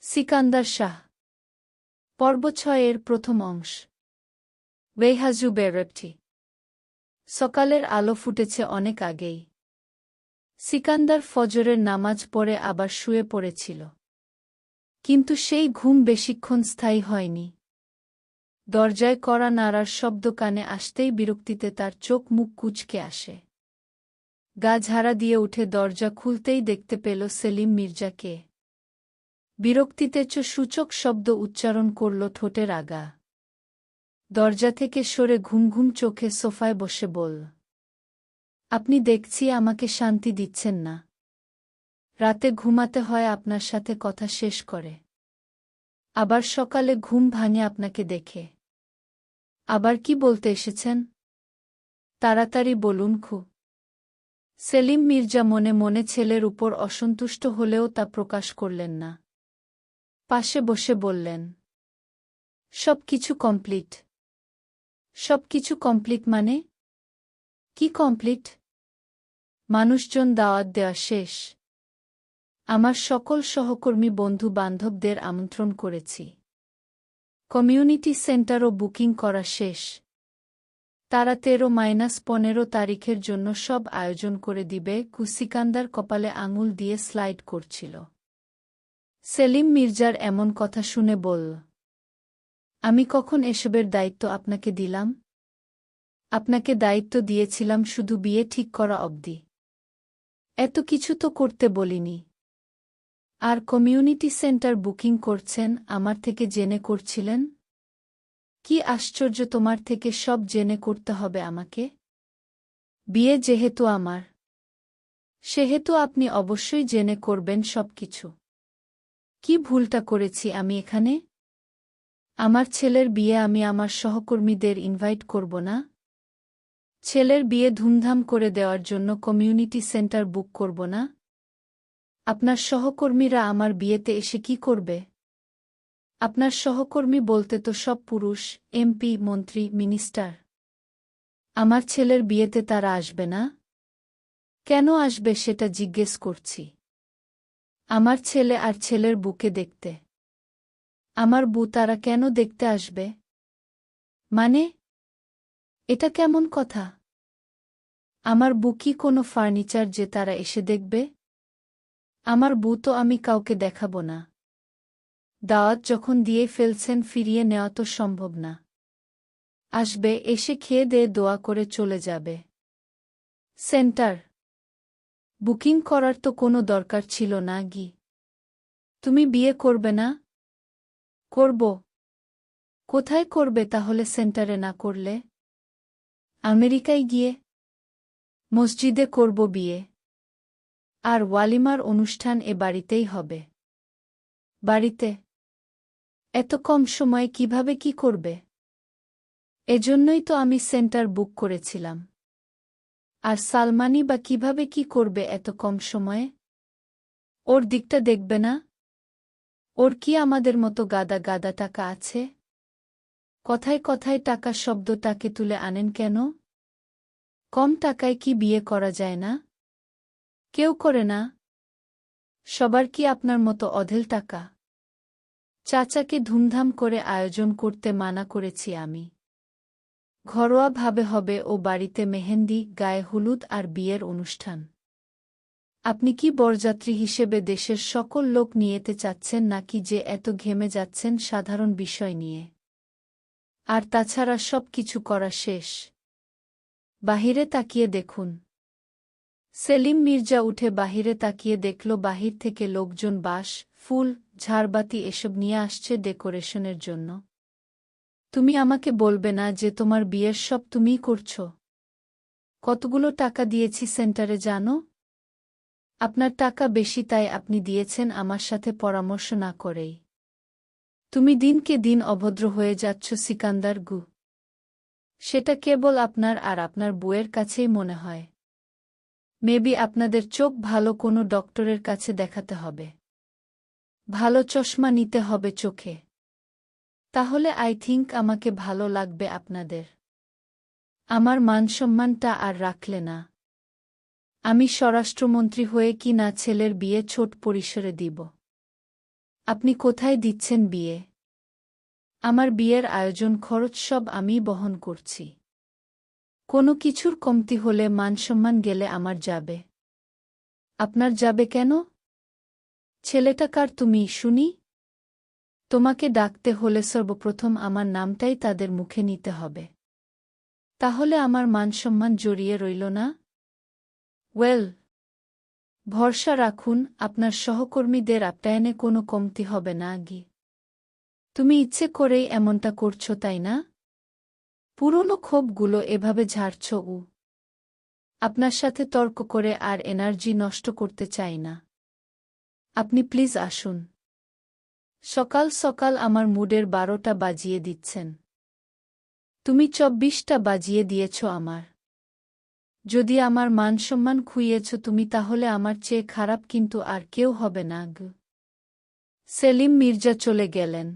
সিকান্দার শাহ পর্ব ৬ এর প্রথম অংশ। ওয়েহাজু বেরটি। সকালের আলো ফুটেছে অনেক আগেই। সিকান্দার ফজরের নামাজ পড়ে আবার শুয়ে পড়েছিল। কিন্তু সেই ঘুম বেশিক্ষণ স্থায়ী হয়নি। দরজায় কড়া নাড়ার শব্দ কানে আসতেই বিরক্তিতে তার চোখ মুখ কুঁচকে আসে। গা ঝাড়া দিয়ে উঠে দরজা খুলতেই দেখতে পেল সেলিম মির্জাকে। বিরক্তিতে সূচক শব্দ উচ্চারণ করল ঠোঁটের আগা। দরজা থেকে সরে ঘুম ঘুম চোখে সোফায় বসে বলল, আপনি দেখছি আমাকে শান্তি দিচ্ছেন না। রাতে ঘুমাতে হয় আপনার সাথে কথা শেষ করে। আবার সকালে ঘুম ভাঙে আপনাকে দেখে। আবার কি বলতে এসেছেন? তাড়াতাড়ি বলুন খু। সেলিম মির্জা মনে মনে ছেলের উপর অসন্তুষ্ট হলেও তা প্রকাশ করলেন না। পাশে বসে বললেন, সব কিছু কমপ্লিট। সব কিছু কমপ্লিট মানে? কি কমপ্লিট? মানুষজন দাওয়াত দেওয়া শেষ। আমার সকল সহকর্মী বন্ধু বান্ধবদের আমন্ত্রণ করেছি। কমিউনিটি সেন্টারও বুকিং করা শেষ। তারা 13-15 তারিখের জন্য সব আয়োজন করে দিবে। সিকান্দার কপালে আঙুল দিয়ে স্লাইড করছিল। সেলিম মির্জার এমন কথা শুনে বলল, আমি কখন এসবের দায়িত্ব আপনাকে দিলাম? আপনাকে দায়িত্ব দিয়েছিলাম শুধু বিয়ে ঠিক করা অবধি। এত কিছু তো করতে বলিনি। আর কমিউনিটি সেন্টার বুকিং করছেন আমার থেকে জেনে করছিলেন? কি আশ্চর্য, তোমার থেকে সব জেনে করতে হবে আমাকে? বিয়ে যেহেতু আমার, সেহেতু আপনি অবশ্যই জেনে করবেন সব কিছু। কি ভুলটা করেছি আমি এখানে? আমার ছেলের বিয়ে আমি আমার সহকর্মীদের ইনভাইট করব না? ছেলের বিয়ে ধুমধাম করে দেওয়ার জন্য কমিউনিটি সেন্টার বুক করব না? আপনার সহকর্মীরা আমার বিয়েতে এসে কি করবে? আপনার সহকর্মী বলতে তো সব পুরুষ, এমপি, মন্ত্রী, মিনিস্টার। আমার ছেলের বিয়েতে তারা আসবে না? কেন আসবে সেটা জিজ্ঞেস করছি। আমার ছেলে আর ছেলের বুকে দেখতে। আমার বউ তারা কেন দেখতে আসবে? মানে? এটা কেমন কথা? আমার বউ কি কোনো ফার্নিচার যে তারা এসে দেখবে? আমার বউ তো আমি কাউকে দেখাবো না। দাওয়াত যখন দিয়ে ফেলছেন ফিরিয়ে নেওয়া তো সম্ভব না। আসবে, এসে খেয়ে দিয়ে দোয়া করে চলে যাবে। সেন্টার বুকিং করার তো কোনো দরকার ছিল না। গি তুমি বিয়ে করবে না? করব। কোথায় করবে তাহলে সেন্টারে না করলে? আমেরিকায় গিয়ে। মসজিদে করব বিয়ে। আর ওয়ালিমার অনুষ্ঠান এ বাড়িতেই হবে। বাড়িতে? এত কম সময়ে কিভাবে কি করবে? এজন্যই তো আমি সেন্টার বুক করেছিলাম। আর সালমানই বা কিভাবে কি করবে এত কম সময়ে? ওর দিকটা দেখবে না? ওর কি আমাদের মতো গাদা গাদা টাকা আছে? কথায় কথায় টাকা শব্দটাকে তুলে আনেন কেন? কম টাকায় কি বিয়ে করা যায় না? কেউ করে না। সবার কি আপনার মতো অঢেল টাকা? চাচাকে ধুমধাম করে আয়োজন করতে মানা করেছি আমি। ঘরোয়াভাবে হবে ও বাড়িতে মেহেন্দি, গায়ে হলুদ আর বিয়ের অনুষ্ঠান। আপনি কি বরযাত্রী হিসেবে দেশের সকল লোক নিয়েতে চাচ্ছেন নাকি যে এত ঘেমে যাচ্ছেন সাধারণ বিষয় নিয়ে? আর তাছাড়া সব কিছু করা শেষ। বাহিরে তাকিয়ে দেখুন। সেলিম মির্জা উঠে বাহিরে তাকিয়ে দেখল বাহির থেকে লোকজন বাঁশ, ফুল, ঝাড়বাতি এসব নিয়ে আসছে ডেকোরেশনের জন্য। তুমি আমাকে বলবে না যে তোমার বিয়ের সব তুমিই করছ? কতগুলো টাকা দিয়েছি সেন্টারে জানো? আপনার টাকা বেশি তাই আপনি দিয়েছেন আমার সাথে পরামর্শ না করেই। তুমি দিনকে দিন অভদ্র হয়ে যাচ্ছ সিকান্দার গু। সেটা কেবল আপনার আর আপনার বউয়ের কাছেই মনে হয়। মেবি আপনাদের চোখ ভালো কোনো ডক্টরের কাছে দেখাতে হবে। ভালো চশমা নিতে হবে চোখে। তাহলে আই থিংক আমাকে ভালো লাগবে আপনাদের। আমার মানসম্মানটা আর রাখলে না। আমি স্বরাষ্ট্রমন্ত্রী হয়ে কি না ছেলের বিয়ে ছোট পরিসরে দিব? আপনি কোথায় দিচ্ছেন বিয়ে? আমার বিয়ের আয়োজন খরচ সব আমিই বহন করছি। কোনো কিছুর কমতি হলে মানসম্মান গেলে আমার যাবে। আপনার যাবে কেন? ছেলেটা কার তুমি শুনি? তোমাকে ডাকতে হলে সর্বপ্রথম আমার নামটাই তাদের মুখে নিতে হবে। তাহলে আমার মানসম্মান জড়িয়ে রইল না? ওয়েল, ভরসা রাখুন আপনার সহকর্মীদের আপ্যায়নে কোনো কমতি হবে না গি। তুমি ইচ্ছে করেই এমনটা করছো তাই না? পুরনো ক্ষোভগুলো এভাবে ঝাড়ছ আপনার সাথে তর্ক করে আর এনার্জি নষ্ট করতে চাই না। আপনি প্লিজ আসুন। সকাল সকাল আমার মুডের 12টা বাজিয়ে দিচ্ছেন। তুমি 24টা বাজিয়ে দিয়েছ আমার। যদি আমার মানসম্মান খুইয়েছ তুমি তাহলে আমার চেয়ে খারাপ কিন্তু আর কেউ হবে না গ। সেলিম মির্জা চলে গেলেন।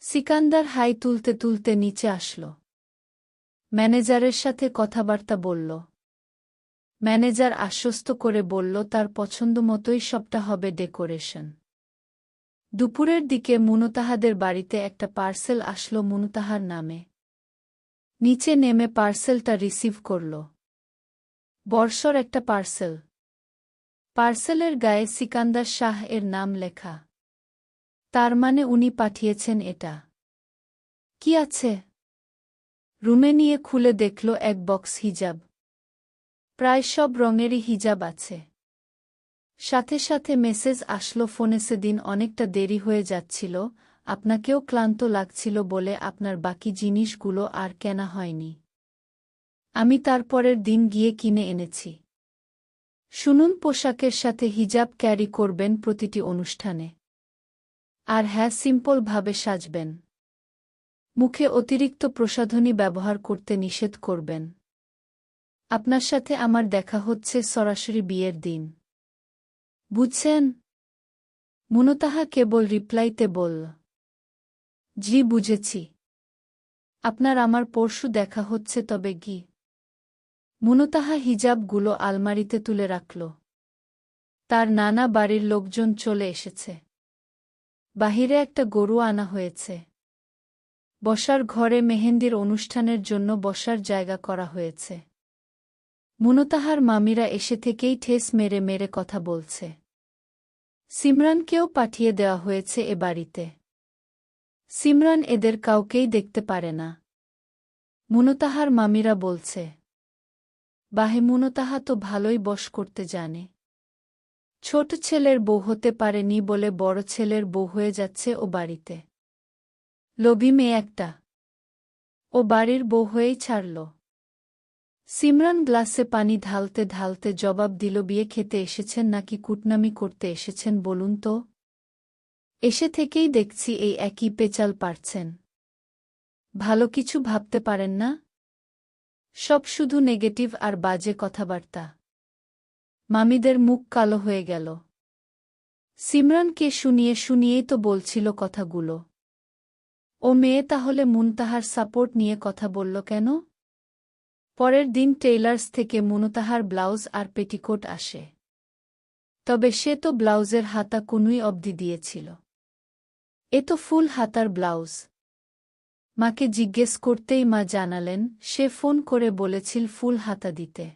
সিকান্দার হাই তুলতে তুলতে নিচে আসল। ম্যানেজারের সাথে কথাবার্তা বলল। ম্যানেজার আশ্বস্ত করে বলল তার পছন্দমতোই সবটা হবে ডেকোরেশন। দুপুরের দিকে মুনতাহাদের বাড়িতে একটা পার্সেল আসলো মুনতাহার নামে। নিচে নেমে পার্সেলটা রিসিভ করল। বর্ষর একটা পার্সেল। পার্সেলের গায়ে সিকান্দার শাহ এর নাম লেখা। তার মানে উনি পাঠিয়েছেন এটা। কি আছে? রুমে নিয়ে খুলে দেখল এক বক্স হিজাব। প্রায় সব রঙেরই হিজাব আছে। সাথে সাথে মেসেজ আসলো ফোনে সেদিন অনেকটা দেরি হয়ে যাচ্ছিল, আপনাকেও ক্লান্ত লাগছিল বলে আপনার বাকি জিনিসগুলো আর কেনা হয়নি। আমি তারপরের দিন গিয়ে কিনে এনেছি। শুনুন পোশাকের সাথে হিজাব ক্যারি করবেন প্রতিটি অনুষ্ঠানে। আর হ্যাঁ, সিম্পলভাবে সাজবেন। মুখে অতিরিক্ত প্রসাধনী ব্যবহার করতে নিষেধ করবেন। আপনার সাথে আমার দেখা হচ্ছে সরাসরি বিয়ের দিন। বুঝছেন? মুনতাহা কেবল রিপ্লাইতে বলল, জি বুঝেছি। আপনার আমার পরশু দেখা হচ্ছে তবে কি? মুনতাহা হিজাবগুলো আলমারিতে তুলে রাখল। তার নানা বাড়ির লোকজন চলে এসেছে। বাহিরে একটা গরু আনা হয়েছে। বসার ঘরে মেহেন্দির অনুষ্ঠানের জন্য বসার জায়গা করা হয়েছে। মুনতাহার মামিরা এসে থেকেই ঠেস মেরে মেরে কথা বলছে। সিমরানকেও পাঠিয়ে দেওয়া হয়েছে এ বাড়িতে। সিমরান এদের কাউকেই দেখতে পারে না। মুনতাহার মামিরা বলছে, বাহে মুনতাহা তো ভালোই বশ করতে জানে। ছোট ছেলের বউ হতে পারেনি বলে বড় ছেলের বউ হয়ে যাচ্ছে ও বাড়িতে। লোভী মেয়ে একটা। ও বাড়ির বউ হয়েই ছাড়ল। সিমরান গ্লাসে পানি ঢালতে ঢালতে জবাব দিল, বিয়ে খেতে এসেছেন নাকি কুটনামি করতে এসেছেন বলুন তো? এসে থেকেই দেখছি এই একই পেচাল পারছেন। ভালো কিছু ভাবতে পারেন না? সব শুধু নেগেটিভ আর বাজে কথাবার্তা। মামিদের মুখ কালো হয়ে গেল। সিমরানকে শুনিয়ে শুনিয়েই তো বলছিল কথাগুলো। ও মেয়ে তাহলে মুনতাহার সাপোর্ট নিয়ে কথা বলল কেন? পরের দিন টেইলার্স থেকে মুনতাহার ব্লাউজ আর পেটিকোট আসে। তবে সে তো ব্লাউজের হাতা কুনুই অবধি দিয়েছিল। এ তো ফুল হাতার ব্লাউজ। মাকে জিজ্ঞেস করতেই মা জানালেন সে ফোন করে বলেছিল ফুল হাতা দিতে।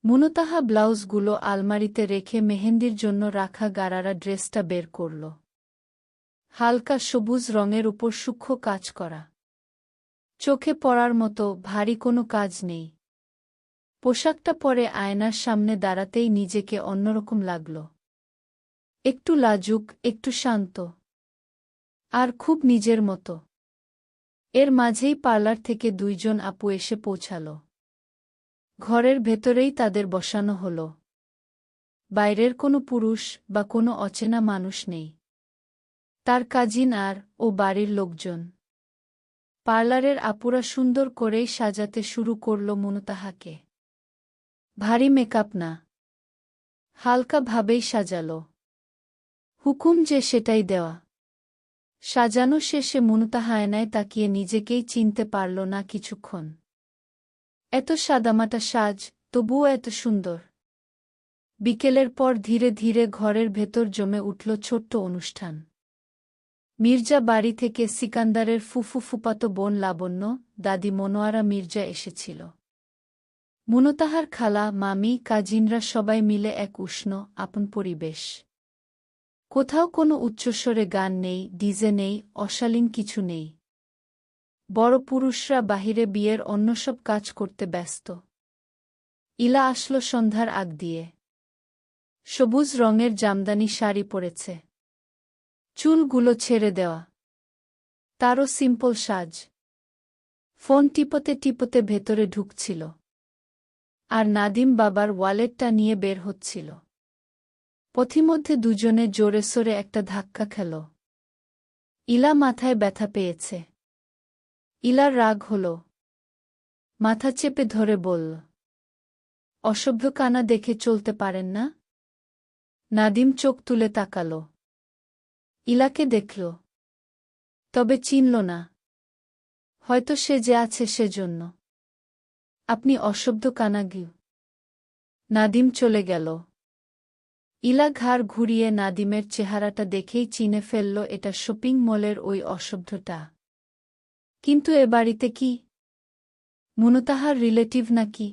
মুনতাহা ব্লাউজগুলো আলমারিতে রেখে মেহেন্দির জন্য রাখা গারারা ড্রেসটা বের করল। হালকা সবুজ রঙের উপর সূক্ষ্ম কাজ করা। চোখে পড়ার মতো ভারী কোনো কাজ নেই। পোশাকটা পরে আয়নার সামনে দাঁড়াতেই নিজেকে অন্যরকম লাগল। একটু লাজুক, একটু শান্ত। আর খুব নিজের মতো। এর মাঝেই পার্লার থেকে দুইজন আপু এসে পৌঁছাল। ঘরের ভেতরেই তাদের বসানো হল। বাইরের কোনো পুরুষ বা কোনো অচেনা মানুষ নেই। তার কাজিন আর ও বাড়ির লোকজন। পার্লারের আপুরা সুন্দর করেই সাজাতে শুরু করল মুনতাহাকে। ভারী মেকআপ না। হালকা ভাবেই সাজালো। হুকুম যে সেটাই দেওয়া। সাজানো শেষে মুনতাহা আয়নায় তাকিয়ে নিজেকেই চিনতে পারল না কিছুক্ষণ। এত সাদামাটা সাজ, তবুও এত সুন্দর। বিকেলের পর ধীরে ধীরে ঘরের ভেতর জমে উঠল ছোট্ট অনুষ্ঠান। মির্জা বাড়ি থেকে সিকান্দারের ফুফাতো বোন লাবণ্য, দাদি মনোয়ারা মির্জা এসেছিল। মুনতাহার খালা, মামি, কাজিনরা সবাই মিলে এক উষ্ণ, আপন পরিবেশ। কোথাও কোনো উচ্চস্বরে গান নেই, ডিজে নেই, অশালীন কিছু নেই। বড় পুরুষরা বাহিরে বিয়ের অন্য সব কাজ করতে ব্যস্ত। ইলা আসলো সন্ধ্যার আগ দিয়ে। সবুজ রঙের জামদানি শাড়ি পরেছে, চুলগুলো ছেড়ে দেওয়া। তারও সিম্পল সাজ। ফোন টিপতে টিপতে ভেতরে ঢুকছিল। আর নাদিম বাবার ওয়ালেটটা নিয়ে বের হচ্ছিল। পথিমধ্যে দুজনে জোরে সোরে একটা ধাক্কা খেল। ইলা মাথায় ব্যথা পেয়েছে। ইলার রাগ হল। মাথা চেপে ধরে বলল, অসভ্য কানা দেখে চলতে পারেন না? নাদিম চোখ তুলে তাকাল। ইলাকে দেখল, তবে চিনল না। হয়তো সে যে আছে সেজন্য। আপনি অসভ্য কানা গিউ। নাদিম চলে গেল। ইলা ঘাড় ঘুরিয়ে নাদিমের চেহারাটা দেখেই চিনে ফেলল এটা শপিং মলের ওই অসভ্যটা। কিন্তু এ বাড়িতে কি মুনতাহার রিলেটিভ নাকি?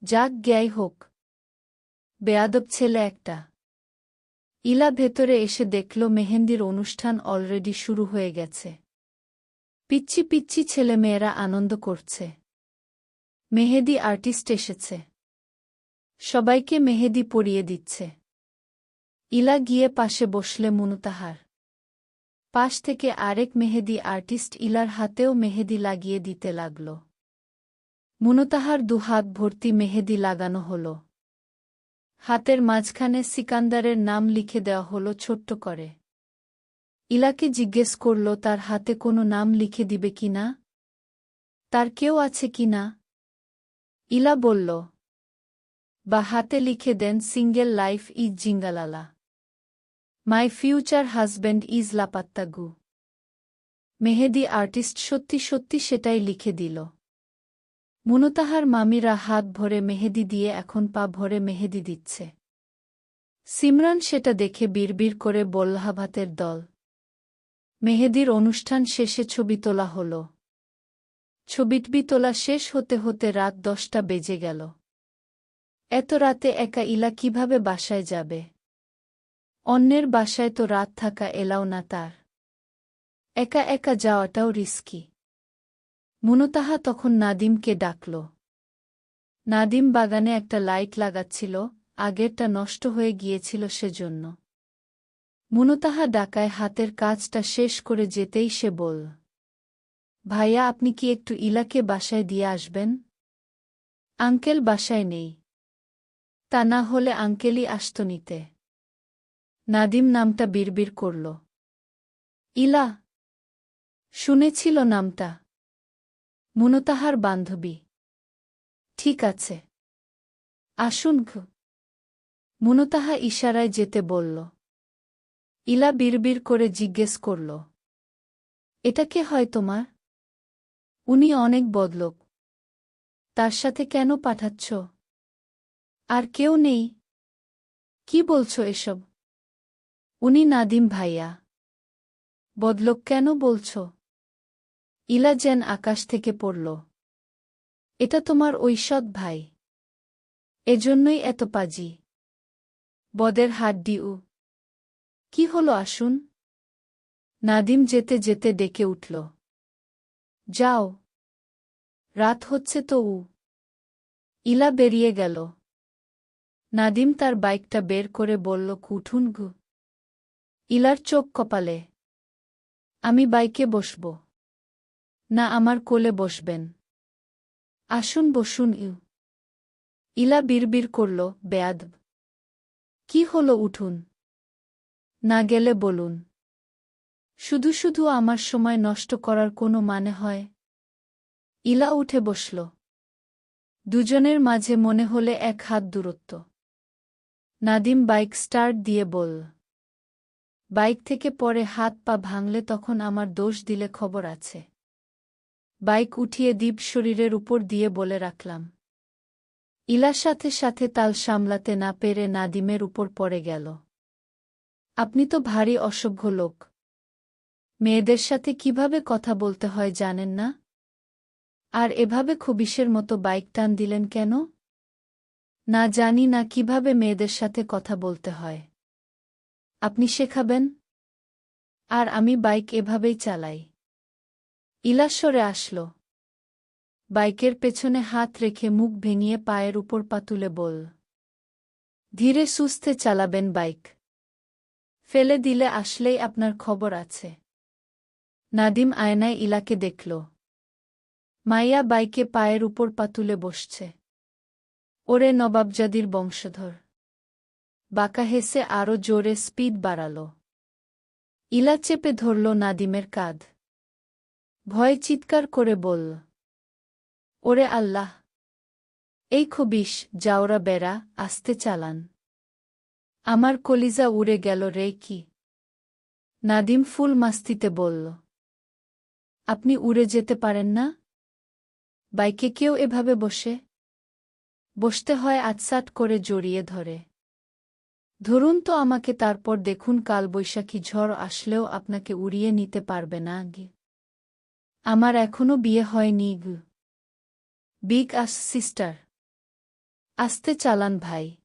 যাক জ্ঞাই হোক, বেয়াদব ছেলে একটা। ইলা ভেতরে এসে দেখল মেহেন্দির অনুষ্ঠান অলরেডি শুরু হয়ে গেছে। পিচ্ছি পিচ্ছি ছেলেমেয়েরা আনন্দ করছে। মেহেদি আর্টিস্ট এসেছে। সবাইকে মেহেদি পরিয়ে দিচ্ছে। ইলা গিয়ে পাশে বসলে মুনতাহার। পাশ থেকে আরেক মেহেদি আর্টিস্ট ইলার হাতেও মেহেদি লাগিয়ে দিতে লাগল। মুনতাহার দুহাত ভর্তি মেহেদি লাগানো হল। হাতের মাঝখানে সিকান্দারের নাম লিখে দেওয়া হল ছোট্ট করে। ইলাকে জিজ্ঞেস করল তার হাতে কোনো নাম লিখে দিবে কিনা, তার কেউ আছে কিনা। ইলা বলল, বা হাতে লিখে দেন সিঙ্গেল লাইফ ইজ জিঙ্গালালা, মাই ফিউচার হাজব্যান্ড ইজ লাপাত্তাগু। মেহেদি আর্টিস্ট সত্যি সত্যি সেটাই লিখে দিল। মুনতাহার মামিরা হাত ভরে মেহেদি দিয়ে এখন পা ভরে মেহেদি দিচ্ছে। সিমরান সেটা দেখে বিড়বিড় করে বলল, ভাতের দল। মেহেদির অনুষ্ঠান শেষে ছবি তোলা হল। ছবিটবি তোলা শেষ হতে হতে রাত 10টা বেজে গেল। এত রাতে একা ইলা কিভাবে বাসায় যাবে? অন্যের বাসায় তো রাত থাকা এলাও না তার। একা একা যাওয়াটাও রিস্কি। মুনতাহা তখন নাদিমকে ডাকল। নাদিম বাগানে একটা লাইট লাগাচ্ছিল, আগেরটা নষ্ট হয়ে গিয়েছিল সেজন্য। মুনতাহা ডাকায় হাতের কাজটা শেষ করে যেতেই সে বলল, ভাইয়া আপনি কি একটু ইলাকে বাসায় দিয়ে আসবেন? আঙ্কেল বাসায় নেই। তা না হলে আঙ্কেলই আসত নিতে। নাদিম নামটা বিড়বিড় করল। ইলা শুনেছিল নামটা। মুনতাহার বান্ধবী। ঠিক আছে, আসুন। মুনতাহা ইশারায় যেতে বলল। ইলা বিড়বিড় করে জিজ্ঞেস করল, এটা কে হয় তোমার? উনি অনেক বদলোক। তার সাথে কেন পাঠাচ্ছ? আর কেউ নেই? কি বলছো এসব? উনি নাদিম ভাইয়া। বদলোক কেন বলছ? ইলা যেন আকাশ থেকে পড়ল। এটা তোমার ওই সৎ ভাই। এজন্যই এত পাজি। বদের হাড্ডি উ। কি হলো আসুন? নাদিম যেতে যেতে ডেকে উঠল। যাও, রাত হচ্ছে তো উ। ইলা বেরিয়ে গেল। নাদিম তার বাইকটা বের করে বলল, উঠুন গু। ইলার চোখ কপালে। আমি বাইকে বসব না, আমার কোলে বসবেন। আসুন বসুন ইউ। ইলা বিড়বিড় করল, বেয়াদব। কি হলো উঠুন। না গেলে বলুন। শুধু শুধু আমার সময় নষ্ট করার কোনো মানে হয়? ইলা উঠে বসল। দুজনের মাঝে মনে হলে এক হাত দূরত্ব। নাদিম বাইক স্টার্ট দিয়ে বলল, বাইক থেকে পরে হাত পা ভাঙলে তখন আমার দোষ দিলে খবর আছে। বাইক উঠিয়ে দীপ শরীরের উপর দিয়ে বলে রাখলাম। ইলার সাথে সাথে তাল সামলাতে না পেরে নাদিমের উপর পড়ে গেল। আপনি তো ভারী অসভ্য লোক। মেয়েদের সাথে কিভাবে কথা বলতে হয় জানেন না? আর এভাবে খবিশের মতো বাইক টান দিলেন কেন? না জানি না কিভাবে মেয়েদের সাথে কথা বলতে হয়। আপনি শেখাবেন? আর আমি বাইক এভাবেই চালাই। ইলা সরে আসল। বাইকের পেছনে হাত রেখে মুখ ভেঙিয়ে পায়ের উপর পা তুলে বল, ধীরে সুস্থে চালাবেন বাইক। ফেলে দিলে আসলেই আপনার খবর আছে। নাদিম আয়নায় ইলাকে দেখল। মাইয়া বাইকে পায়ের উপর পা তুলে বসছে। ওরে নবাবজাদির বংশধর। বাঁকা হেসে আরো জোরে স্পিড বাড়াল। ইলা চেপে ধরল নাদিমের কাঁধ। ভয়ে চিৎকার করে বলল, ওরে আল্লাহ! এই খবিশ, জাউরা বেড়া, আস্তে চালান। আমার কলিজা উড়ে গেল রে কি! নাদিম ফুল মাস্তিতে বলল, আপনি উড়ে যেতে পারেন না? বাইকে কেউ এভাবে বসে? বসতে হয় আটসাট করে জড়িয়ে ধরে। ধরুন তো আমাকে, তারপর দেখুন কালবৈশাখী ঝড় আসলেও আপনাকে উড়িয়ে নিতে পারবে না। আমার এখনো বিয়ে হয়নি। বিগ আস সিস্টার। আস্তে চালান ভাই।